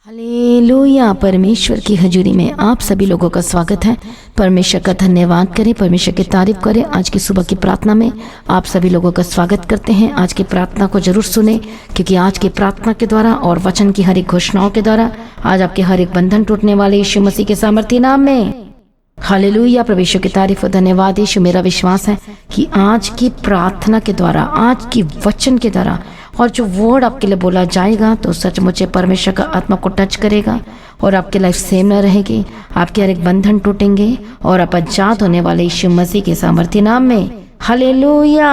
Hallelujah. परमेश्वर की हजूरी में आप सभी लोगों का स्वागत है। परमेश्वर का धन्यवाद करें, परमेश्वर की तारीफ करें। आज की सुबह की प्रार्थना में आप सभी लोगों का स्वागत करते हैं। आज की प्रार्थना को जरूर सुने, क्योंकि आज की प्रार्थना के द्वारा और वचन की हर एक घोषणाओं के द्वारा आज आपके हर एक बंधन टूटने वाले यीशु मसीह के सामर्थी नाम में। हालेलुया। परमेश्वर की तारीफ और धन्यवाद यीशु। मेरा विश्वास है कि आज की प्रार्थना के द्वारा, आज की वचन के द्वारा और जो वर्ड आपके लिए बोला जाएगा तो सचमुच परमेश्वर का आत्मा को टच करेगा और आपकी लाइफ सेम न रहेगी। आपके हर एक बंधन टूटेंगे और आप आजाद होने वाले यीशु मसीह के सामर्थी नाम में। हालेलुया।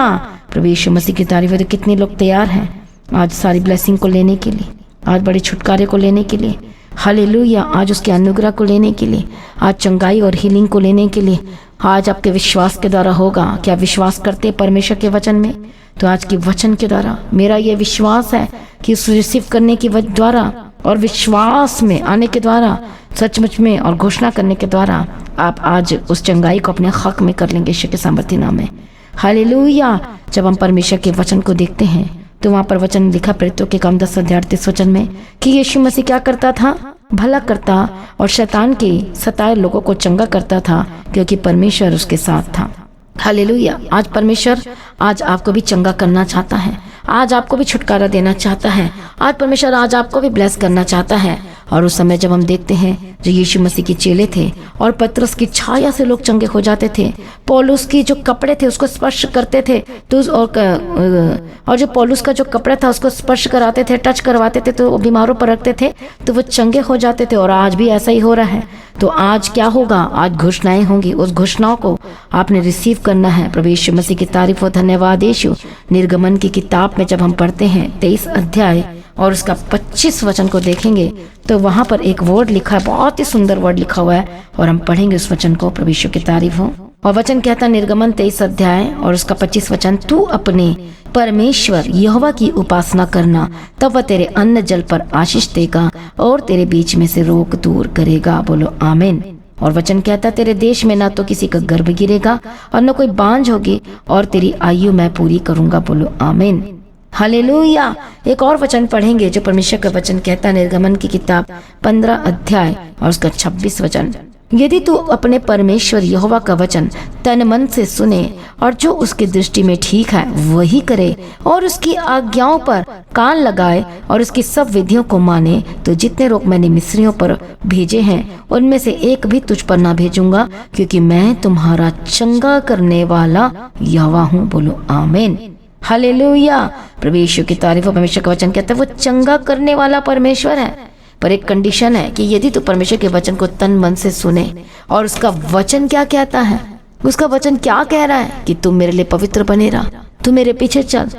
प्रभु यीशु मसीह की तारीफ। कितने लोग तैयार हैं आज सारी ब्लेसिंग को लेने के लिए, आज बड़े छुटकारे को लेने के लिए। हालेलुया। आज उसके अनुग्रह को लेने के लिए, आज चंगाई और हीलिंग को लेने के लिए। आज आपके विश्वास के द्वारा होगा। क्या विश्वास करते हैं परमेश्वर के वचन में? तो आज की वचन के द्वारा मेरा ये विश्वास है कि उस रिसीव करने के द्वारा और विश्वास में आने के द्वारा, सचमुच में और घोषणा करने के द्वारा आप आज उस चंगाई को अपने हक में कर लेंगे यीशु के सामर्थी नाम में। हालेलुया। जब हम परमेश्वर के वचन को देखते हैं तो वहाँ पर वचन लिखा प्रेरितों के काम 10:38 वचन में कि यीशु मसीह क्या करता था? भला करता और शैतान के सताए लोगों को चंगा करता था, क्योंकि परमेश्वर उसके साथ था। हालेलुया। आज परमेश्वर आज आपको भी चंगा करना चाहता है, आज आपको भी छुटकारा देना चाहता है। आज परमेश्वर आज आपको भी ब्लेस करना चाहता है। और उस समय जब हम देखते हैं जो यीशु मसीह के चेले थे और पतरस की छाया से लोग चंगे हो जाते थे, पौलुस की जो कपड़े थे उसको स्पर्श करते थे तो और जो पौलुस का जो कपड़ा था उसको स्पर्श कराते थे, टच करवाते थे तो वो बीमारों पर रखते थे तो वो चंगे हो जाते थे। और आज भी ऐसा ही हो रहा है। तो आज क्या होगा? आज घोषणाएं होंगी। उस घोषणाओं को आपने रिसीव करना है। प्रभु यीशु मसीह की तारीफ और धन्यवाद यीशु। निर्गमन की किताब में जब हम पढ़ते हैं 23 अध्याय और उसका 25 वचन को देखेंगे तो वहां पर एक वर्ड लिखा है, बहुत ही सुंदर वर्ड लिखा हुआ है और हम पढ़ेंगे उस वचन को। प्रभु यीशु की तारीफ हो। और वचन कहता है निर्गमन 23 अध्याय और उसका 25 वचन, तू अपने परमेश्वर यहोवा की उपासना करना, तब वह तेरे अन्न जल पर आशीष देगा और तेरे बीच में से रोग दूर करेगा। बोलो आमीन। और वचन कहता है तेरे देश में ना तो किसी का गर्भ गिरेगा और न कोई बांझ होगी और तेरी आयु मैं पूरी करूंगा। बोलो आमीन। हालेलुया। एक और वचन पढ़ेंगे जो परमेश्वर का वचन कहता है निर्गमन की किताब 15 अध्याय और उसका 26 वचन, यदि तू अपने परमेश्वर यहोवा का वचन तन मन से सुने और जो उसकी दृष्टि में ठीक है वही करे और उसकी आज्ञाओं पर कान लगाए और उसकी सब विधियों को माने, तो जितने रोग मैंने मिस्रियों पर भेजे हैं उनमें से एक भी तुझ पर ना भेजूंगा, क्योंकि मैं तुम्हारा चंगा करने वाला यहोवा हूँ। बोलो आमीन। हालेलुया। प्रभु यीशु की तारीफ। परमेश्वर का वचन कहता है वो चंगा करने वाला परमेश्वर है, पर एक कंडीशन है कि यदि तू परमेश्वर के वचन को तन मन से सुने। और उसका वचन क्या कहता है? उसका वचन क्या कह रहा है कि तू मेरे लिए पवित्र बने रहा, तू मेरे पीछे चल,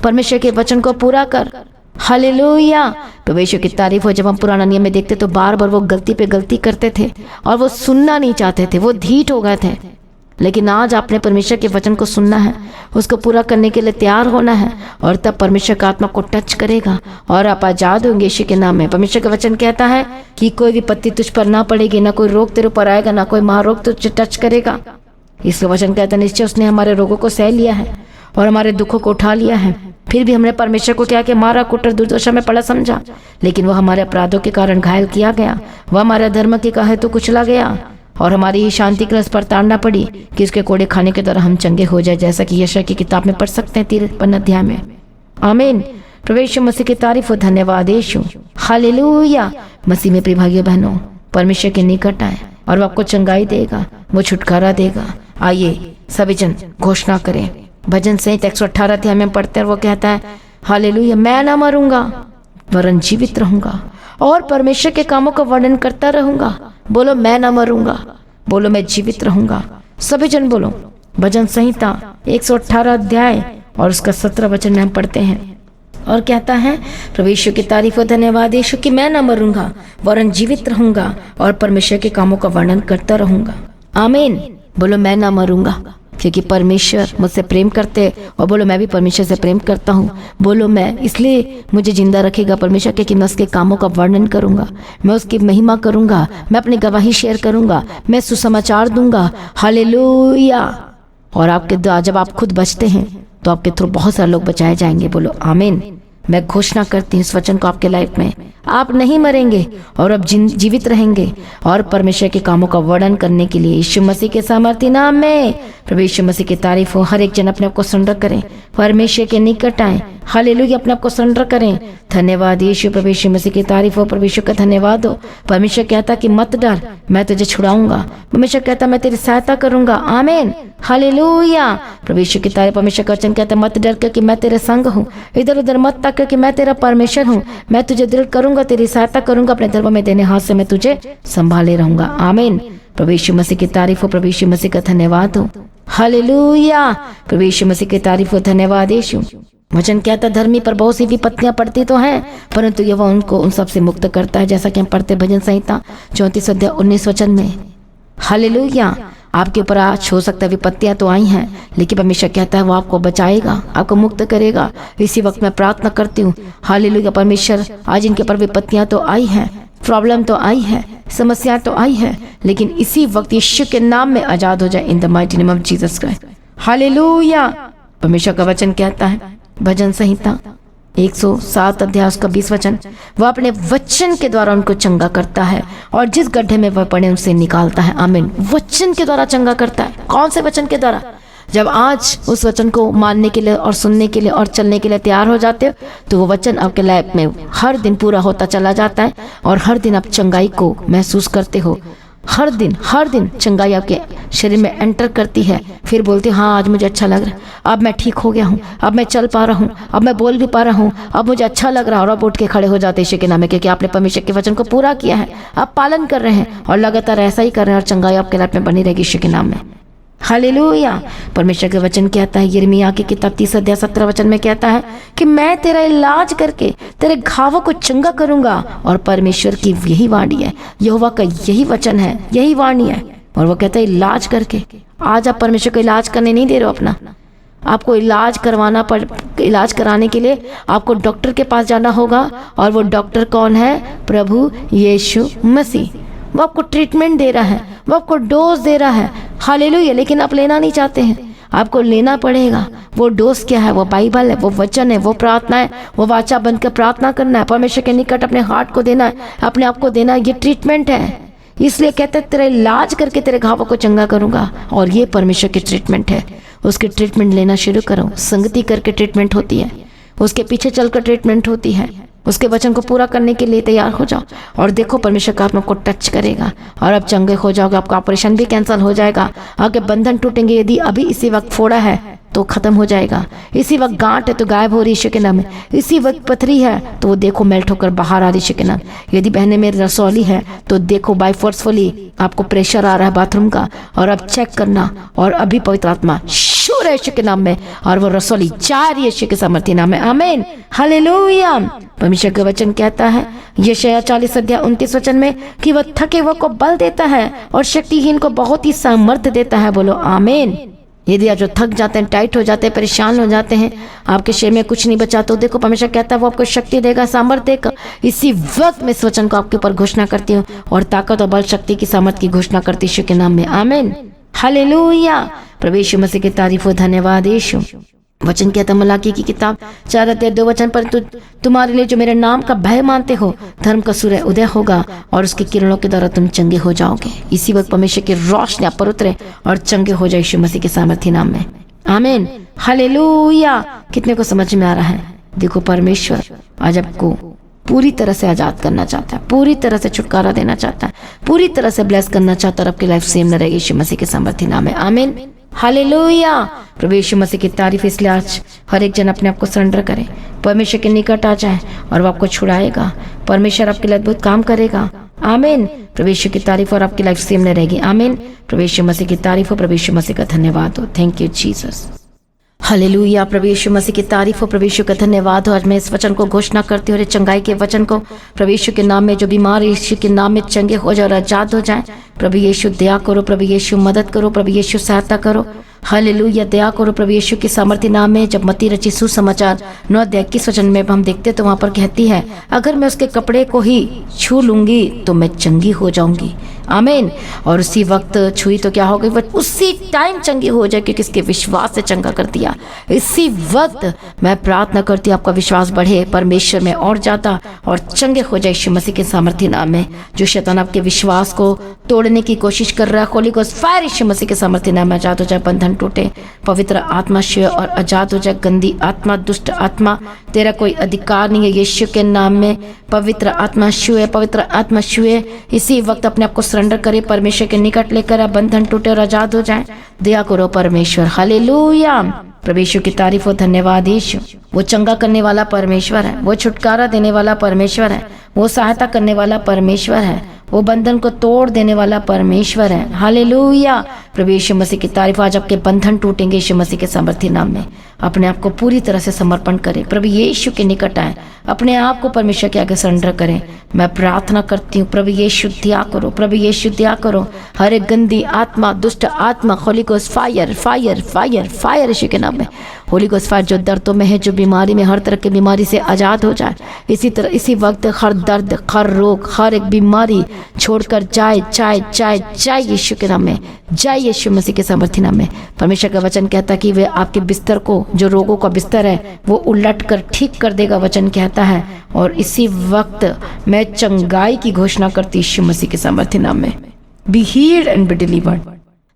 परमेश्वर के वचन को पूरा कर। हालेलुया। प्रभु यीशु की तारीफ हो। जब हम पुराना नियम में देखते तो बार बार वो गलती पे गलती करते थे और वो सुनना नहीं चाहते थे, वो ढीठ हो गए थे। लेकिन आज आपने परमेश्वर के वचन को सुनना है, उसको पूरा करने के लिए तैयार होना है और तब परमेश्वर का आत्मा को टच करेगा और आप आजाद होंगे यीशु के नाम में। परमेश्वर का वचन कहता है कि कोई विपत्ति तुझ पर ना पड़ेगी, ना कोई रोग तेरे ऊपर आएगा, ना कोई महारोग तुझे टच करेगा। इसका वचन कहता है निश्चय उसने हमारे रोगों को सह लिया है और हमारे दुखों को उठा लिया है। फिर भी हमने परमेश्वर को क्या कि मारा, कुटर, दुर्दशा में पड़ा समझा, लेकिन वो हमारे अपराधों के कारण घायल किया गया, वह हमारे धर्म के कहे तो कुचला गया और हमारी शांति के रस पर ताड़ना पड़ी कि इसके कोड़े खाने के द्वारा हम चंगे हो जाए, जैसा कि यशायाह की किताब में पढ़ सकते हैं 53 अध्याय में। आमीन। प्रभु यीशु मसीह की तारीफ और धन्यवाद यीशु। हालेलुया। मसीह में प्रिय भाइयों बहनों, परमेश्वर के निकट आए और वो आपको चंगाई देगा, वो छुटकारा देगा। आइए सभी जन घोषणा करें। भजन संहिता 118 अध्याय में पढ़ते हैं, वो कहता है हालेलुया, मैं ना मरूंगा वरन जीवित रहूंगा और परमेश्वर के कामों का वर्णन करता रहूंगा। बोलो मैं ना मरूंगा, बोलो मैं जीवित रहूंगा। सभी जन बोलो। भजन संहिता 118 अध्याय और उसका 17 वचन में हम पढ़ते हैं और कहता है प्रभु यीशु की तारीफ और धन्यवाद यीशु कि मैं ना मरूंगा वरन जीवित रहूंगा और परमेश्वर के कामों का वर्णन करता रहूंगा। आमीन। बोलो मैं ना मरूंगा, क्योंकि परमेश्वर मुझसे प्रेम करते और बोलो मैं भी परमेश्वर से प्रेम करता हूँ। बोलो मैं इसलिए मुझे जिंदा रखेगा परमेश्वर के कि मैं उसके कामों का वर्णन करूंगा, मैं उसकी महिमा करूंगा, मैं अपनी गवाही शेयर करूंगा, मैं सुसमाचार दूंगा। हालेलुया। और आपके जब आप खुद बचते हैं तो आपके थ्रू बहुत सारे लोग बचाए जाएंगे। बोलो आमीन। मैं घोषणा करती हूँ इस वचन को आपके लाइफ में, आप नहीं मरेंगे और अब जीवित रहेंगे और परमेश्वर के कामों का वर्णन करने के लिए यीशु मसीह के सामर्थी नाम में प्रभु यीशु मसीह की तारीफ हो। हर एक जन अपने आप को सरेंडर करें, परमेश्वर के निकट आए, हालेलुया, अपने आप को सरेंडर करें। धन्यवाद यीशु, प्रभु यीशु मसीह की तारीफ हो। परमेश्वर का धन्यवाद हो। परमेश्वर कहता कि मत डर, मैं तुझे छुड़ाऊंगा। परमेश्वर कहता मैं तेरी सहायता करूंगा। आमीन, हालेलुया। प्रभु यीशु की तारीफ। परमेश्वर का वचन कहता मत डर क्योंकि मैं तेरे संग हूँ, इधर उधर मत तक क्योंकि मैं तेरा परमेश्वर हूँ। मैं तुझे दृढ़ करूंगा, तेरी सहायता करूंगा, अपने धर्म में देने हाथ से मैं तुझे संभाले रहूंगा। आमीन। प्रभु यीशु मसीह की तारीफ हो। प्रभु यीशु मसीह का धन्यवाद हो। हालेलुया। प्रभु यीशु मसीह की तारीफ हो। धन्यवाद यीशु। वचन कहता धर्मी पर बहुत सी विपत्तियां पड़ती तो हैं, परंतु यह उनको उन सब से मुक्त करता है, जैसा कि हम पढ़ते भजन संहिता 34 अध्याय 19 वचन में। हालेलुया। आपके ऊपर आज हो सकता है विपत्तियां तो आई हैं, लेकिन परमेश्वर कहता है वो आपको बचाएगा, आपको मुक्त करेगा। इसी वक्त मैं प्रार्थना करती हूँ, हालेलुया, परमेश्वर आज इनके ऊपर विपत्तियां तो आई हैं, प्रॉब्लम तो आई है, समस्या तो आई है, लेकिन इसी वक्त यीशु के नाम में आजाद हो जाए इन the mighty name of Jesus Christ. Hallelujah. परमेश्वर का वचन कहता है भजन संहिता 107 अध्याय उसका 20 वचन, वह अपने वचन के द्वारा उनको चंगा करता है और जिस गड्ढे में वह पड़े उनसे निकालता है। आमीन। वचन के द्वारा चंगा करता है। कौन से वचन के द्वारा? जब आज उस वचन को मानने के लिए और सुनने के लिए और चलने के लिए तैयार हो जाते हो, तो वो वचन आपके लाइफ में हर दिन पूरा होता चला जाता है और हर दिन आप चंगाई को महसूस करते हो। हर दिन चंगाई आपके शरीर में एंटर करती है। फिर बोलते हाँ आज मुझे अच्छा लग रहा है, अब मैं ठीक हो गया हूँ, अब मैं चल पा रहा हूँ, अब मैं बोल भी पा रहा हूँ, अब मुझे अच्छा लग रहा है। और अब उठ के खड़े हो जाते यीशु के नाम में, क्योंकि आपने परमेश्वर के वचन को पूरा किया है, आप पालन कर रहे हैं और लगातार ऐसा ही कर रहे हैं और चंगाई आपके लाइफ में बनी रहेगी यीशु के नाम में। हालेलुया। परमेश्वर का वचन कहता है यिर्मयाह की किताब 30 अध्याय 17 वचन में कहता है कि मैं तेरा इलाज करके तेरे घावों को चंगा करूंगा। और परमेश्वर की यही वाणी है, यहोवा का यही वचन है, यही वाणी है। और वो कहता है इलाज करके। आज आप परमेश्वर को इलाज करने नहीं दे रहे हो अपना, आपको इलाज करवाना इलाज कराने के लिए आपको डॉक्टर के पास जाना होगा। और वो डॉक्टर कौन है? प्रभु यीशु मसीह। वो आपको ट्रीटमेंट दे रहा है, वो आपको डोज दे रहा है। हालेलुया। लेकिन आप लेना नहीं चाहते हैं, आपको लेना पड़ेगा। वो डोज क्या है? वो बाइबल है, वो वचन है, वो प्रार्थना है, वो वाचा बनकर प्रार्थना करना है, परमेश्वर के निकट अपने हार्ट को देना है, अपने आप को देना है। ये ट्रीटमेंट है। इसलिए कहते हैं तेरा इलाज करके तेरे घावों को चंगा करूंगा। और ये परमेश्वर की ट्रीटमेंट है। उसकी ट्रीटमेंट लेना शुरू करो। संगति करके ट्रीटमेंट होती है, उसके पीछे चलकर ट्रीटमेंट होती है। उसके वचन को पूरा करने के लिए तैयार हो जाओ और देखो परमेश्वर का आत्मा को टच करेगा और अब चंगे हो जाओगे। आपका ऑपरेशन भी कैंसिल हो जाएगा, आपके बंधन टूटेंगे। यदि अभी इसी वक्त फोड़ा है तो खत्म हो जाएगा, इसी वक्त गांठ है तो गायब हो रही यीशु के नाम में, इसी वक्त पथरी है तो वो देखो मेल्ट होकर बाहर आ रही यीशु के नाम। यदि बहने में रसौली है तो देखो बाय फोर्सफुली आपको प्रेशर आ रहा है बाथरूम का, और अब चेक करना और अभी पवित्र आत्मा शूर है यीशु के नाम में और वो रसौली जा रही है यीशु के सामर्थ्य नाम में। आमीन, हालेलुया। परमेश्वर का वचन कहता है यशायाह 40 अध्याय 29 वचन में कि वह थके हुए को बल देता है और शक्तिहीन को बहुत ही सामर्थ्य देता है। बोलो आमीन। यदि आप जो थक जाते हैं, टाइट हो जाते हैं, परेशान हो जाते हैं, आपके शरीर में कुछ नहीं बचा, तो देखो परमेश्वर कहता है वो आपको शक्ति देगा, सामर्थ्य देगा। इसी वक्त मैं इस वचन को आपके ऊपर घोषणा करती हूँ और ताकत और बल शक्ति की सामर्थ्य की घोषणा करती यीशु के नाम में। आमीन, हालेलुया। प्रभु यीशु मसीह की तारीफ हो। धन्यवाद यीशु। वचन कहता मलाकी की किताब 4 अध्याय 2 वचन, पर तुम्हारे लिए जो मेरे नाम का भय मानते हो धर्म का सूर्य उदय होगा और उसकी किरणों के द्वारा तुम चंगे हो जाओगे। इसी वक्त परमेश्वर की रोशनी आप पर उतरे और चंगे हो जाए यीशु मसीह के सामर्थ्य नाम में। आमीन, हालेलुया। कितने को समझ में आ रहा है? देखो परमेश्वर आज आपको पूरी तरह से आजाद करना चाहता है, पूरी तरह से छुटकारा देना चाहता है, पूरी तरह से ब्लेस करना चाहता है और आपकी लाइफ सेम न रहेगी यीशु मसीह के सामर्थ्य नाम में। आमीन, हालेलुया। प्रभु यीशु मसीह की तारीफ। इसलिए आज हर एक जन अपने आप को सरेंडर करे, परमेश्वर के निकट आ जाए और वो आपको छुड़ाएगा। परमेश्वर आपके लिए अद्भुत काम करेगा। आमीन। प्रभु यीशु की तारीफ और आपकी लाइफ सेम न रहेगी। आमीन। प्रभु यीशु मसीह की तारीफ हो। प्रभु यीशु मसीह का धन्यवाद हो। Thank you Jesus. हालेलुया। प्रभु यीशु मसीह की तारीफ हो। प्रभु यीशु का धन्यवाद हो। आज मैं इस वचन को घोषणा करती हूँ और चंगाई के वचन को प्रभु यीशु के नाम में जो बीमार यीशु के नाम में चंगे हो जाए और आजाद हो जाए। प्रभु यीशु दया करो, प्रभु यीशु मदद करो, प्रभु यीशु सहायता करो। हालेलुया। दया करो प्रभु यीशु के सामर्थ्य नाम में। जब मत्ती रची सुसमाचार 9:21 वचन में हम देखते तो वहाँ पर कहती है, अगर मैं उसके कपड़े को ही छू लूंगी तो मैं चंगी हो जाऊंगी। आमीन। और उसी वक्त छुई तो क्या हो गई, वह उसी टाइम चंगी हो जाए, क्योंकि इसके विश्वास से चंगा कर दिया। इसी वक्त मैं प्रार्थना करती हूँ आपका विश्वास बढ़े परमेश्वर में और ज्यादा, और चंगे हो जाए यीशु मसीह के सामर्थ्य नाम में। जो शैतान आपके विश्वास को तोड़ने की कोशिश कर रहा है, होली गोस्ट फायर यीशु मसीह के सामर्थ्य नाम में आजाद हो जाए, बंधन टूटे, पवित्र आत्मा शिव और आजाद हो जाए। गंदी आत्मा, दुष्ट आत्मा, तेरा कोई अधिकार नहीं है यीशु के नाम में। पवित्र आत्मा शिव है, पवित्र आत्मा शिव है। इसी वक्त अपने आप को सरेंडर करे, परमेश्वर के निकट लेकर आ, बंधन टूटे और आजाद हो जाए। दया करो परमेश्वर। हालेलुया। प्रभु यीशु की तारीफ हो, धन्यवाद यीशु। वो चंगा करने वाला परमेश्वर है, वो छुटकारा देने वाला परमेश्वर है, वो सहायता करने वाला परमेश्वर है, वो बंधन को तोड़ देने वाला परमेश्वर है। हालेलुया। प्रभु यीशु मसीह की तारीफ। आज आपके बंधन टूटेंगे यीशु मसीह के सामर्थ्य नाम में। अपने आप को पूरी तरह से समर्पण करें, प्रभु यीशु के निकट आए, अपने आप को परमेश्वर के आगे सरेंडर करें। मैं प्रार्थना करती हूँ प्रभु यीशु दया करो, प्रभु यीशु दया करो। हर एक गंदी आत्मा, दुष्ट आत्मा, Holy Ghost fire fire fire fire Yeshu के नाम में। होली गोस्ट फायर जो दर्दों में है, जो बीमारी में, हर तरह की बीमारी से आजाद हो जाए। इसी तरह इसी वक्त हर दर्द, हर रोग, हर एक बीमारी छोड़कर जाए जाए जाए जाए यीशु के नाम में, जाए यीशु मसीह के सामर्थ्य नाम में। परमेश्वर का वचन कहता है कि वे आपके बिस्तर को, जो रोगों का बिस्तर है, वो उलट कर ठीक कर देगा, वचन कहता है। और इसी वक्त मैं चंगाई की घोषणा करती यीशु मसीह के सामर्थ्य नाम में। Be healed and be delivered,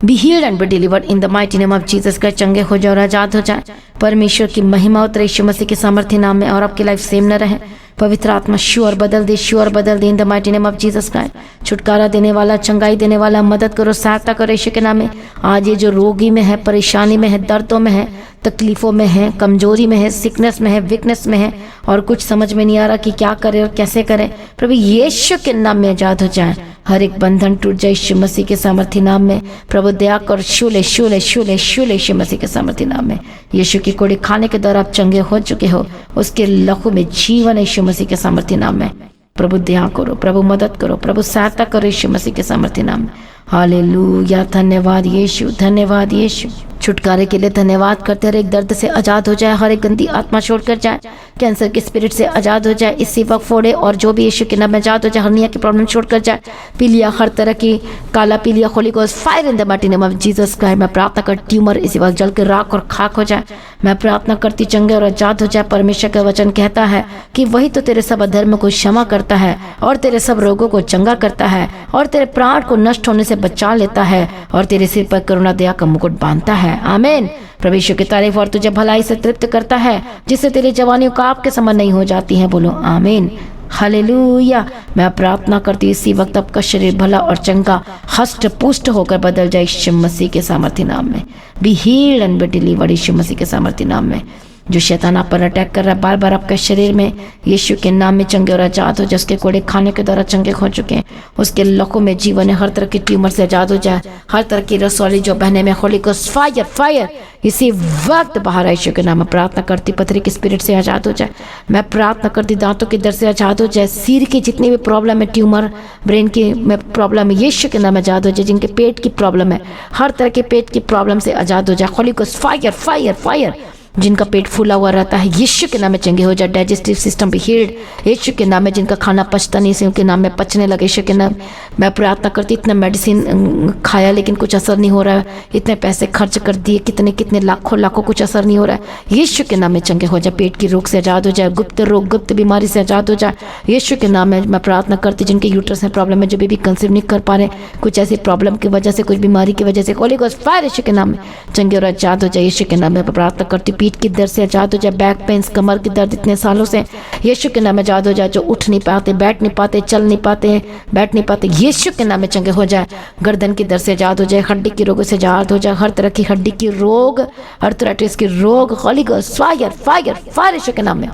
be healed and be delivered in the mighty name of Jesus Christ. चंगे हो जाओ और आजाद हो जाए। परमेश्वर की महिमा उतरे यीशु मसीह के सामर्थ्य नाम में, और आपकी लाइफ सेम न रहे। पवित्र आत्मा श्योर बदल दे, श्योर बदल दे in the mighty name of Jesus Christ. छुटकारा देने वाला, चंगाई देने वाला, मदद करो, सहायता करो यीशु के नाम में। आज ये जो रोगी में है, परेशानी में है, दर्दों में है, तकलीफों में है, कमजोरी में है, सिकनेस में है, वीकनेस में है, और कुछ समझ में नहीं आ रहा कि क्या करे और कैसे करे, प्रभु यीशु के नाम में आजाद हो जाए। हर एक बंधन टूट जाए यीशु मसीह के सामर्थ्य नाम में। प्रभु दया कर, शूले शूले शूले शूले यीशु मसीह के सामर्थ्य नाम में। यीशु की कोड़ी खाने के द्वारा आप चंगे हो चुके हो, उसके लहू में जीवन है यीशु मसीह के सामर्थ्य नाम में। प्रभु दया करो, प्रभु मदद करो, प्रभु सहायता करो यीशु मसीह के सामर्थ्य नाम में। हालेलुया। धन्यवाद यीशु, धन्यवाद यीशु। छुटकारे के लिए धन्यवाद करते। हर एक दर्द से आजाद हो जाए, हर एक गंदी आत्मा छोड़कर जाए, कैंसर के स्पिरिट से आजाद हो जाए इसी वक्त फोड़े, और जो भी यीशु के नाम में आजाद हो जाए। हर्निया की प्रॉब्लम छोड़कर जाए, पीलिया, हर तरह की काला पीलिया, Holi Ghost fire in the mighty name of Jesus Christ. मैं प्रार्थना कर, ट्यूमर इसी वक्त जल के राख और खाक हो जाए। मैं प्रार्थना करती चंगे और आजाद हो जाए। परमेश्वर का वचन कहता है कि वही तो तेरे सब अधर्म को क्षमा करता है, और तेरे सब रोगों को चंगा करता है, और तेरे प्राण को नष्ट होने से बचा लेता है, और तेरे सिर पर करुणा दया का मुकुट बांधता है। आमीन। प्रभु यीशु की तारीफ। और तुझे भलाई से तृप्त करता है, जिससे तेरी जवानियों का आपके समान नहीं हो जाती है। बोलो आमीन। हालेलुया। मैं प्रार्थना करती इसी वक्त आपका शरीर भला और चंगा, हष्ट पुष्ट होकर बदल जाए यीशु मसीह के सामर्थ्य नाम में। Be healed and be delivered Yeshu मसीह के सामर्थ्य नाम में। जो शैतान आप पर अटैक कर रहा है बार बार आपके शरीर में, यीशु के नाम में चंगे और आजाद हो जाए। उसके कोड़े खाने के द्वारा चंगे हो चुके हैं, उसके लहू में जीवन है। हर तरह की ट्यूमर से आजाद हो जाए, हर तरह की रसौली जो बहने में, होली गोस्ट फायर फायर इसी वक्त बाहर यीशु के नाम में प्रार्थना करती। पथरी की स्पिरिट से आजाद हो जाए। मैं प्रार्थना करती दांतों के दर्द से आजाद हो जाए। सिर की जितनी भी प्रॉब्लम है, ट्यूमर, ब्रेन की में प्रॉब्लम है, यीशु के नाम में आजाद हो जाए। जिनके पेट की प्रॉब्लम है, हर तरह के पेट की प्रॉब्लम से आजाद हो जाए। Holi Ghost fire fire fire. जिनका पेट फूला हुआ रहता है, यीशु के नाम में चंगे हो जाए। डाइजेस्टिव सिस्टम भी हील्ड यीशु के नाम में। जिनका खाना पचता नहीं, इसी के नाम में पचने लगे यीशु के नाम। मैं प्रार्थना करती, इतना मेडिसिन खाया लेकिन कुछ असर नहीं हो रहा है, इतने पैसे खर्च कर दिए, कितने कितने लाखों लाखों, कुछ असर नहीं हो रहा है। यीशु के नाम में चंगे हो जाए। पेट की रोग से आजाद हो जाए, गुप्त रोग, गुप्त बीमारी से आजाद हो जाए यीशु के नाम में। मैं प्रार्थना करती जिनके यूट्रस में प्रॉब्लम है, जो बेबी कंसीव नहीं कर पा रहे, कुछ ऐसी प्रॉब्लम की वजह से, कुछ बीमारी की वजह से, होली गोस्ट फायर यीशु के नाम में चंगे और आजाद हो जाए यीशु के नाम में। प्रार्थना करती पीठ की दर्द से आजाद हो जाए, बैक पेन्स, कमर की दर्द इतने सालों से यीशु के नाम में आजाद हो जाए। जो उठ नहीं पाते, बैठ नहीं पाते, चल नहीं पाते, बैठ नहीं पाते, यीशु के नाम में चंगे हो जाए। गर्दन की दर्द से आजाद हो जाए, हड्डी की रोगों से आजाद हो जाए, हर तरह की हड्डी की रोग, आर्थराइटिस की रोग, Holy Ghost fire fire fire Yeshu के नाम में।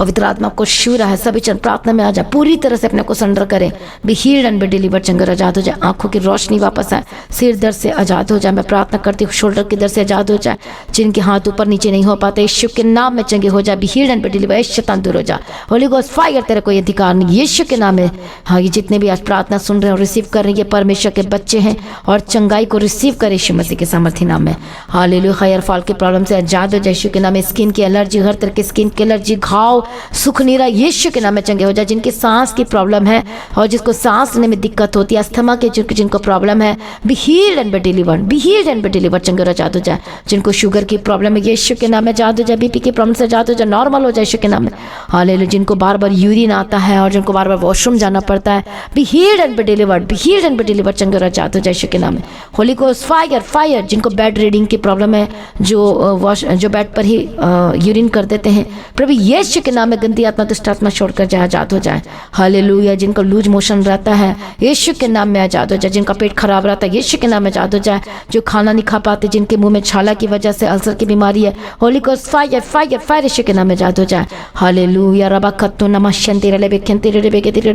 पवित्र आत्मा को छू रहा है, सभी चरण प्रार्थना में आ जाए, पूरी तरह से अपने को सरेंडर करें। Be healed and be deliver, चंगे और आजाद हो जाए, आंखों की रोशनी वापस आए, सिर दर्द से आजाद हो जाए। मैं प्रार्थना करती हूँ शोल्डर के दर्द से आजाद हो जाए, जिनके हाथ ऊपर नीचे नहीं हो पाते यीशु के नाम में चंगे हो जाए। B healed and be deliver, शैतान दूर हो जा। होली गोस्ट फायर, तेरे कोई अधिकार नहीं यीशु के नाम में। हाँ, ये जितने भी आज प्रार्थना सुन रहे हैं और रिसीव कर रहे हैं, ये परमेश्वर के बच्चे हैं और चंगाई को रिसीव करे यीशु मसीह के सामर्थ्य नाम में। हालेलुया। हेयर फॉल की प्रॉब्लम से आजाद हो जाए यीशु के नाम में। स्किन की एलर्जी, हर तरह की स्किन की एलर्जी, घाव, सुख नीरा यीशु के नाम में चंगे हो जाए। जिनकी सांस की प्रॉब्लम है और जिसको सांस लेने में दिक्कत होती है, अस्थमा के जिनको प्रॉब्लम है, be healed and be delivered, be healed and be delivered, चंगे और आजाद हो जाए। जिनको शुगर की प्रॉब्लम है यीशु के नाम में आजाद हो जाए। बीपी की प्रॉब्लम से आजाद हो जाए, नॉर्मल हो जाए यीशु के नाम में। हालेलुया। जिनको बार बार यूरिन आता है और जिनको बार बार वॉशरूम जाना पड़ता है, be healed and be delivered, be healed and be delivered, चंगे और आजाद हो जाए यीशु के नाम में। Holy Ghost fire fire. जिनको बेड रीडिंग की प्रॉब्लम है, जो बेड पर ही यूरिन कर देते हैं, प्रभु यीशु के नाम में गंदी आत्मा दुष्ट आत्मा छोड़कर जाए, आजाद हो जाए। हालेलुया। जिनको लूज मोशन रहता है यीशु के नाम में आजाद हो जाए। जिनका पेट खराब रहता है यीशु के नाम में आजाद हो जाए। जो खाना नहीं खा पाते, जिनके मुंह में छाला की वजह से अल्सर की बीमारी है, Holy Ghost fire fire fire Yeshu के नाम में आजाद हो जाए। हालेलुया। रबाकत्तो नमः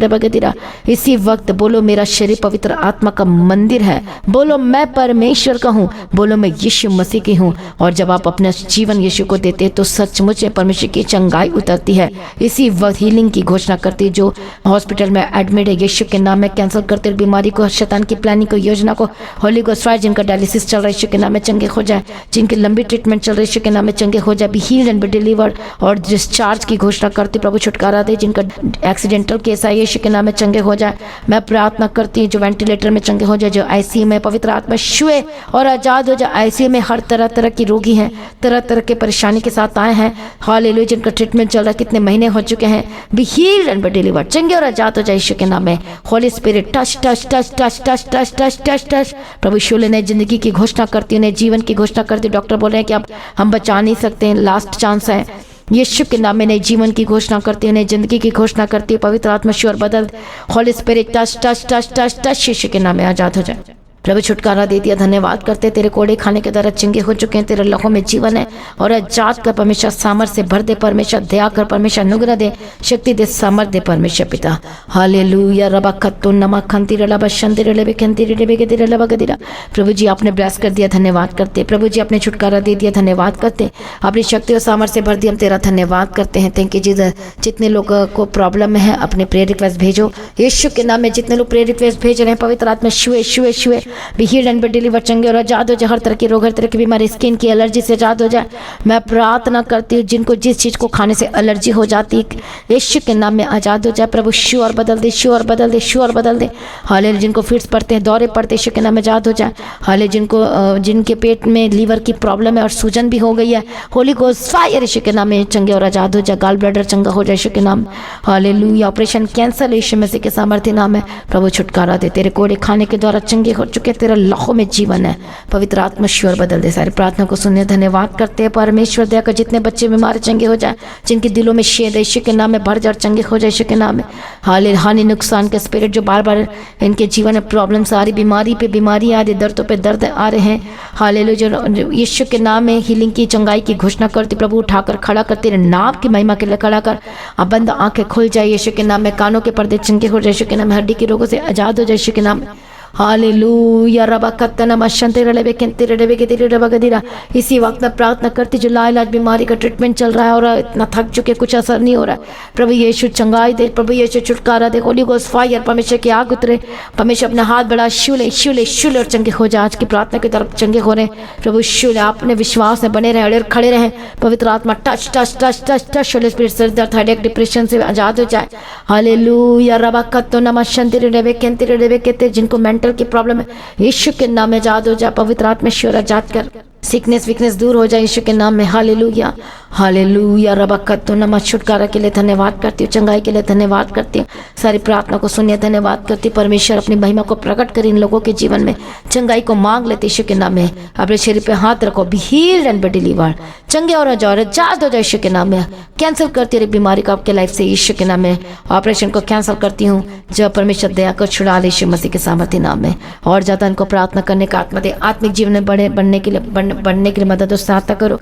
बेगतिरा। इसी वक्त बोलो, मेरा शरीर पवित्र आत्मा का मंदिर है। बोलो, मैं परमेश्वर का हूँ। बोलो, मैं यीशु मसीह की हूँ। और जब आप अपना जीवन यीशु को देते हैं तो सचमुच में परमेश्वर की चंगाई उतरती है। इसी वक्त हीलिंग की घोषणा करती, जो हॉस्पिटल में एडमिट है यीशु के नाम में कैंसिल करते बीमारी को, शैतान की प्लानिंग को, योजना को, होली गोस्ट फायर। जिनका डायलिसिस चल रहा है यीशु के नाम में चंगे हो जाए। जिनकी लंबी ट्रीटमेंट चल रही है यीशु के नाम में चंगे हो जाए। B healed and be delivered. और डिस्चार्ज की घोषणा करती, प्रभु छुटकारा दे। जिनका एक्सीडेंटल केस है यीशु के नाम में चंगे हो जाए। मैं प्रार्थना करती हूँ जो वेंटिलेटर में चंगे हो जाए, जो आईसीयू में पवित्र आत्मा छुए और आजाद हो जाए। आईसीयू में हर तरह तरह की रोगी हैं, तरह तरह के परेशानी के साथ आए हैं। हालेलुया। जिनका ट्रीटमेंट चल रहा है, कितने महीने हो चुके हैं, be healed and be delivered, चंगे और आजाद हो जाए यीशु के नाम में। Holy Spirit touch touch touch touch touch touch touch touch touch. प्रभु यीशु ने जिंदगी की घोषणा करती है, जीवन की घोषणा करती। डॉक्टर बोल रहे हैं कि अब हम बचा नहीं सकते, लास्ट चांस है। यीशु के नाम में नई जीवन की घोषणा करती है, नई जिंदगी की घोषणा करती है। पवित्र आत्मा श्योर बदल, Holy Spirit touch touch touch touch touch Yeshu के नाम में आजाद हो जाए। प्रभु छुटकारा दे दिया, धन्यवाद करते। तेरे कोड़े खाने के द्वारा चंगे हो चुके हैं, तेरे लहू में जीवन है और आजाद कर परमेश्वर, सामर्थ से भर दे परमेश्वर, दया कर परमेश्वर, अनुग्रह दे, शक्ति दे, सामर्थ दे परमेश्वर पिता। हालेलुया। रबा खत्तो नमा खंती रबा शंती रबे खंती रबे के तेरे लबा गदिरा। प्रभु जी आपने ब्लेस कर दिया, धन्यवाद करते। प्रभु जी आपने छुटकारा दे दिया, धन्यवाद करते। अपनी शक्ति और सामर्थ से भर दिया, हम तेरा धन्यवाद करते हैं। Thank you Jesus. जितने लोगों को प्रॉब्लम है अपने प्रेयर रिक्वेस्ट भेजो यीशु के नाम में। जितने लोग प्रेयर रिक्वेस्ट भेज रहे हैं, पवित्र आत्मा छुए छुए छुए, be healed and be deliver, चंगे और आजाद हो जाए। हर तरह की रोग, हर तरह की बीमारी, स्किन की एलर्जी से आजाद हो जाए। मैं प्रार्थना करती हूँ जिनको जिस चीज को खाने से एलर्जी हो जाती है यीशु के नाम में आजाद हो जाए। प्रभु शू और बदल दे, शू और बदल दे, शू और बदल दे। हाले जिनको फिट्स पड़ते हैं, दौरे पड़ते यीशु के नाम में आजाद हो जाए। हाले जिनके पेट में लीवर की प्रॉब्लम है और सूजन भी हो गई है, होली गोस्ट फायर यीशु के नाम में चंगे और आजाद हो जाए। गाल ब्लडर चंगा हो जाए यीशु के नाम। हालेलुया। ऑपरेशन कैंसल यीशु मसीह के सामर्थ्य नाम है। प्रभु छुटकारा दे। तेरे कोड़े खाने के द्वारा चंगे हो चुके, तेरे लहू में जीवन है। पवित्र आत्मा श्योर बदल दे। सारी प्रार्थना को सुनने धन्यवाद करते हैं परमेश्वर। दया कर जितने बच्चे बीमार चंगे हो जाए, जिनके दिलों में शेद यीशु के नाम में भर जाए, चंगे हो जाए यीशु के नाम में। हानि नुकसान के स्पिरिट जो बार बार इनके जीवन में प्रॉब्लम, सारी बीमारी पे बीमारी आ रही, दर्दों पे दर्द आ रहे हैं, हालेलुया, जो यीशु के नाम में हीलिंग की, चंगाई की घोषणा करती। प्रभु उठाकर खड़ा कर, तेरे नाम की महिमा के लिए खड़ा कर। अब बंद आंखें खुल जाए यीशु के नाम में। कानों के पर्दे चंगे हो जाए यीशु के नाम में। हड्डी के रोगों से आजाद हो जाए यीशु के नाम में। हालेलुया। रबा कत्तना मशंते रबे केंते रबे के तेरे रबा गदिरा। इसी वक्त मैं प्रार्थना करती, जो लाइलाज बीमारी का ट्रीटमेंट चल रहा है और इतना थक चुके, कुछ असर नहीं हो रहा है, प्रभु यीशु चंगाई दे, प्रभु यीशु छुटकारा दे। होली गोस्ट फायर, परमेश्वर की आग उतरे। परमेश्वर अपना हाथ बढ़ा, शूले शूले शूले और चंगे हो जाए। आज की प्रार्थना की तरफ चंगे हो रहे हैं प्रभु। शूले अपने विश्वास में बने रहे और खड़े रहे। पवित्र आत्मा touch touch touch touch touch. Holi spirit सिर दर्द, हेडेक, डिप्रेशन से आजाद हो जाए। हालेलुया। रबा कत्तना मशंते रबे केंते रबे के, जिनको मेंटल की प्रॉब्लम है यीशु के नाम में आजाद हो जाए। पवित्र आत्मा ईश्वर आजाद कर। सिकनेस वीकनेस दूर हो जाए यीशु के नाम में। हालेलुया। हालेलुया। रबा कत्तो नमा। छुटकारा के लिए धन्यवाद करती हूँ, चंगाई के लिए धन्यवाद करती हूँ। सारी प्रार्थना को सुनिए, धन्यवाद करती। परमेश्वर अपनी महिमा को प्रकट कर इन लोगों के जीवन में। चंगाई को मांग लेते यीशु के नाम में। अपने शरीर पे हाथ रखो, be healed and be delivered, चंगे और आजाद हो जाए यीशु के नाम में। कैंसिल करती रही बीमारी को आपके लाइफ से यीशु के नाम में। ऑपरेशन को कैंसिल करती हूँ, जब परमेश्वर दया को छुड़ा ले यीशु मसीह के सामर्थ्य नाम में। और ज्यादा इनको प्रार्थना करने का आत्मा दे, आत्मिक जीवन में बढ़ने के लिए बढ़ने के लिए मदद और सहायता करो।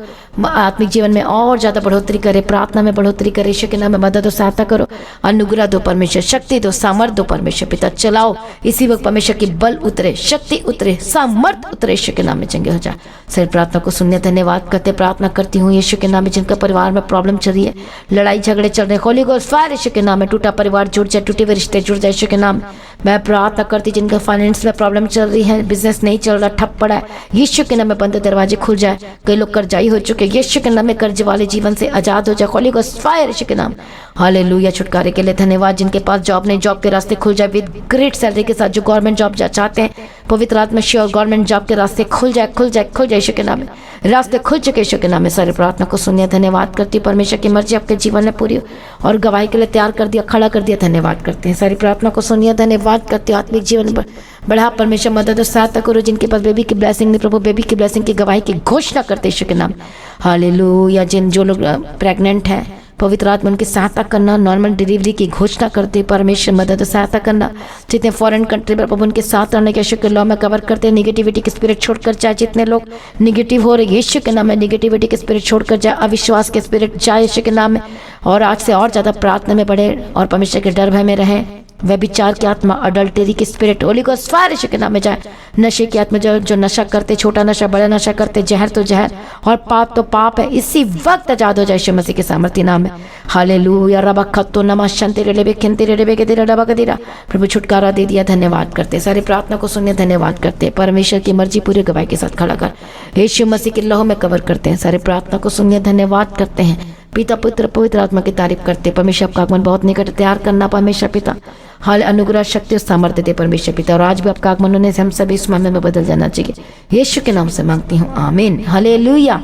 आत्मिक जीवन में और ज़्यादा बढ़ोतरी करे, प्रार्थना में बढ़ोतरी करे, यीशु के नाम में मदद और सहायता करो। अनुग्रह दो परमेश्वर, शक्ति दो, सामर्थ दो परमेश्वर पिता। चलाओ इसी वक्त परमेश्वर की बल उतरे, शक्ति उतरे, सामर्थ उतरे, यीशु के नाम में चंगे हो जाए। सर प्रार्थना को सुनने धन्यवाद करते प्रार्थना करती हूँ यीशु के नाम में। जिनका परिवार में प्रॉब्लम चल रही है, लड़ाई झगड़े चल रहे, होली गोस्ट फायर यीशु के नाम में। टूटा परिवार जुड़ जाए, टूटे हुए रिश्ते जुड़ जाए यीशु के नाम। मैं प्रार्थना करती जिनका फाइनेंस में प्रॉब्लम चल रही है, बिजनेस नहीं चल रहा, ठप पड़ा है, यीशु के नाम में बंद दरवाजे खुल जाए। कई लोग कर्जाई हो चुके, यीशु के नाम में कर्ज वाले जीवन से आजाद हो जाए। होली गोस्ट फायर यीशु के नाम। हालेलुया। छुटकारे के लिए धन्यवाद। जिनके पास जॉब नहीं, जॉब के रास्ते खुल जाए विद ग्रेट सैलरी के साथ। जो गवर्नमेंट जॉब चाहते हैं, पवित्र आत्मा श्योर गवर्नमेंट जॉब के रास्ते खुल जाए, खुल जाए, खुल जाए यीशु के नाम में। रास्ते खुल चुके यीशु के नाम में। सारी प्रार्थना को सुनिए धन्यवाद करती हूँ। परमेश्वर की मर्जी आपके जीवन में पूरी और गवाही के लिए तैयार कर दिया, खड़ा कर दिया, धन्यवाद करते हैं। सारी प्रार्थना को सुनिए धन्यवाद करते हो। आत्मिक जीवन बढ़ा परमेश्वर, मदद और सहायता करो। जिनके पास बेबी की ब्लेसिंग नहीं, प्रभु बेबी की ब्लेसिंग की गवाही की घोषणा करते यीशु के नाम। हालेलुया। जो लोग प्रेग्नेंट है, पवित्र आत्मा उनकी सहायता करना, नॉर्मल डिलीवरी की घोषणा करते परमेश्वर, मदद और सहायता करना। जितने फॉरेन कंट्री में प्रभु उनके साथ रहने के यीशु के लॉ में कवर करते हैं। निगेटिविटी के स्पिरिट छोड़कर जाए। जितने लोग निगेटिव हो रहे यीशु के नाम में, निगेटिविटी के स्पिरिट छोड़कर जाए, अविश्वास के स्पिरिट जाए यीशु के नाम में। और आज से और ज़्यादा प्रार्थना में बढ़े और परमेश्वर के डर भय में रहे। व्यभिचार की आत्मा, अडल्टेरी की spirit, Holi Ghost fire Yeshu के नाम में जाए। नशे की आत्मा, जो नशा करते, छोटा नशा बड़ा नशा करते, जहर तो जहर और पाप तो पाप है, इसी वक्त आजाद हो जाए यीशु मसीह के सामर्थ्य नाम में। हालेलुया। रबा खत्तो नमा शंति रेले बेखंति रेले बेगदिरा रबा गदिरा। प्रभु छुटकारा दे दिया, धन्यवाद करते। सारी प्रार्थना को सुनिए धन्यवाद करते। परमेश्वर की मर्जी पूरी गवाही के साथ खड़ा कर यीशु मसीह के लहू में कवर करते हैं। सारी प्रार्थना को सुनिए धन्यवाद करते हैं। पिता पुत्र पवित्र आत्मा की तारीफ करते। परमेश्वर आपका आगमन बहुत निकट तैयार करना परमेश्वर पिता। हाल अनुग्रह शक्ति और सामर्थ्य दे परमेश्वर पिता। और आज भी आपका आगमन होने से हम सभी इस मामले में बदल जाना चाहिए। यीशु के नाम से मांगती हूँ, आमीन। हालेलुया।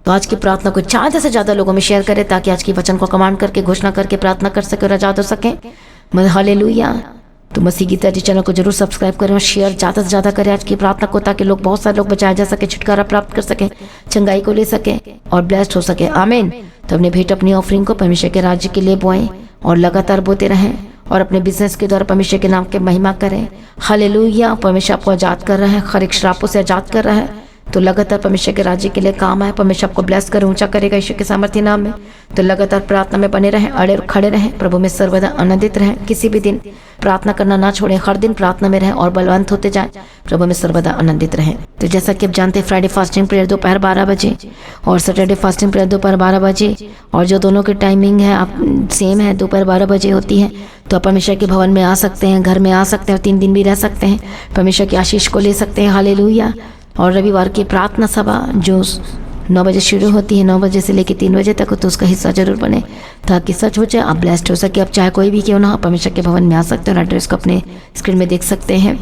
तो आज की प्रार्थना को ज़्यादा से ज़्यादा लोगों में शेयर करें ताकि आज की वचन को कमांड करके, घोषणा करके प्रार्थना कर सके और आजाद हो सके। हालेलुया। तो मसीह गीता जी चैनल को जरूर सब्सक्राइब करें और शेयर ज़्यादा से ज़्यादा करें आज की प्रार्थना को, ताकि लोग, बहुत सारे लोग बचाए जा सके, छुटकारा प्राप्त कर सके, चंगाई को ले सके और ब्लेस्ड हो सके। आमीन। तो अपने भेंट, अपनी ऑफरिंग को परमेश्वर के राज्य के लिए बोएं और लगातार बोते रहें और अपने बिजनेस के द्वारा परमेश्वर के नाम के महिमा करें। हालेलुया। परमेश्वर आपको आजाद कर रहा है, हर एक श्रापों से आजाद कर रहा है। तो लगातार परमेश्वर के राज्य के लिए काम आए। परमेश्वर आपको ब्लेस करे, ऊंचा करेगा यीशु के सामर्थ्य नाम में। तो लगातार प्रार्थना में बने रहें, अड़े और खड़े रहें, प्रभु में सर्वदा आनंदित रहें। किसी भी दिन प्रार्थना करना ना छोड़ें, हर दिन प्रार्थना में रहें और बलवंत होते जाएं, प्रभु में सर्वदा आनंदित रहें। तो जैसा कि आप जानते हैं, फ्राइडे फास्टिंग प्रेयर दोपहर 12 बजे और सैटरडे फास्टिंग प्रेयर दोपहर 12 बजे, और जो दोनों की टाइमिंग है आप सेम है, दोपहर 12 बजे होती है। तो आप परमेश्वर के भवन में आ सकते हैं, घर में आ सकते हैं और 3 दिन भी रह सकते हैं, परमेश्वर की आशीष को ले सकते हैं। हालेलुया। और रविवार की प्रार्थना सभा जो 9 बजे शुरू होती है, 9 बजे से लेकर 3 बजे तक, तो उसका हिस्सा जरूर बने ताकि सच हो जाए, आप ब्लेस्ड हो सके। आप चाहे कोई भी क्यों ना, परमेश्वर के भवन में आ सकते हैं और एड्रेस को अपने स्क्रीन में देख सकते हैं।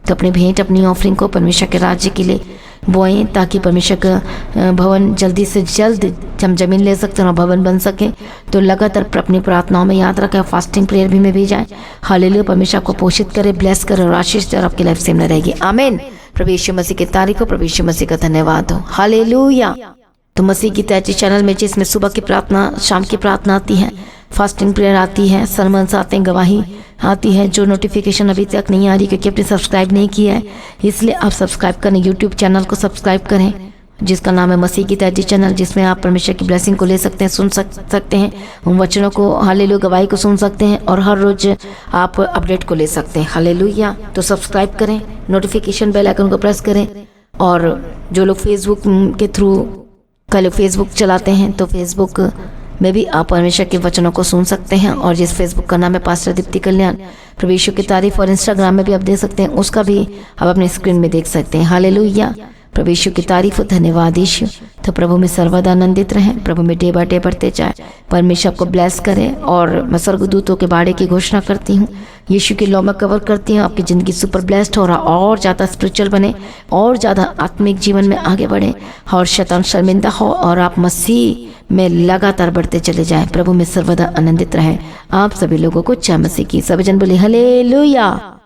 तो अपनी भेंट, अपनी ऑफरिंग को परमेश्वर के राज्य के लिए बोएं ताकि परमेश्वर का भवन जल्दी से जल्द हम जमीन ले सकते हैं और भवन बन सके। तो लगातार अपनी प्रार्थनाओं में याद रखें, फास्टिंग प्रेयर भी में भी जाए। हालेलुया। परमेश्वर आपको पोषित करे, ब्लेस करे और आशीष दे और आपकी लाइफ सेम न रहेगी। आमीन। प्रभु यीशु मसीह की तारीफ हो, प्रभु यीशु मसीह का धन्यवाद हो। हालेलुया। तो मसीह की तैची चैनल में जिसमें सुबह की प्रार्थना, शाम की प्रार्थना आती है, फास्टिंग प्रेयर आती है, सरमन्स आते हैं, गवाही आती है। जो नोटिफिकेशन अभी तक नहीं आ रही क्योंकि आपने सब्सक्राइब नहीं किया है, इसलिए आप सब्सक्राइब करें, यूट्यूब चैनल को सब्सक्राइब करें जिसका नाम है मसीह की तैची चैनल, जिसमें आप परमेश्वर की ब्लेसिंग को ले सकते हैं, सुन सकते हैं, उन वचनों को, हालेलुया, गवाही को सुन सकते हैं और हर रोज आप अपडेट को ले सकते हैं। हालेलुया। तो सब्सक्राइब करें, नोटिफिकेशन बेल आइकन को प्रेस करें। और जो लोग फेसबुक के थ्रू, कल फेसबुक चलाते हैं, तो फेसबुक में भी आप परमेश्वर के वचनों को सुन सकते हैं। और जिस फेसबुक का नाम है पास्टर दीप्ति कल्याण, प्रभु यीशु की तारीफ, और इंस्टाग्राम में भी आप देख सकते हैं, उसका भी आप अपने स्क्रीन में देख सकते हैं। हालेलुया। प्रभु यीशु की तारीफ, धन्यवाद यीशु। तो प्रभु में सर्वदा आनंदित रहें, प्रभु में डे बाय डे बढ़ते जाए, परमेश्वर आपको ब्लेस करें। और मैं स्वर्गदूतों के बाड़े की घोषणा करती हूँ, यीशु की लौ में कवर करती हूँ, आपकी ज़िंदगी सुपर ब्लेस्ड हो रहा, और ज़्यादा स्पिरिचुअल बने, और ज़्यादा आत्मिक जीवन में आगे बढ़े, और शैतान शर्मिंदा हो, और आप मसीह में लगातार बढ़ते चले जाएं। प्रभु में सर्वदा आनंदित रहें। आप सभी लोगों को जय मसीह की। सभी जन बोले हालेलुया।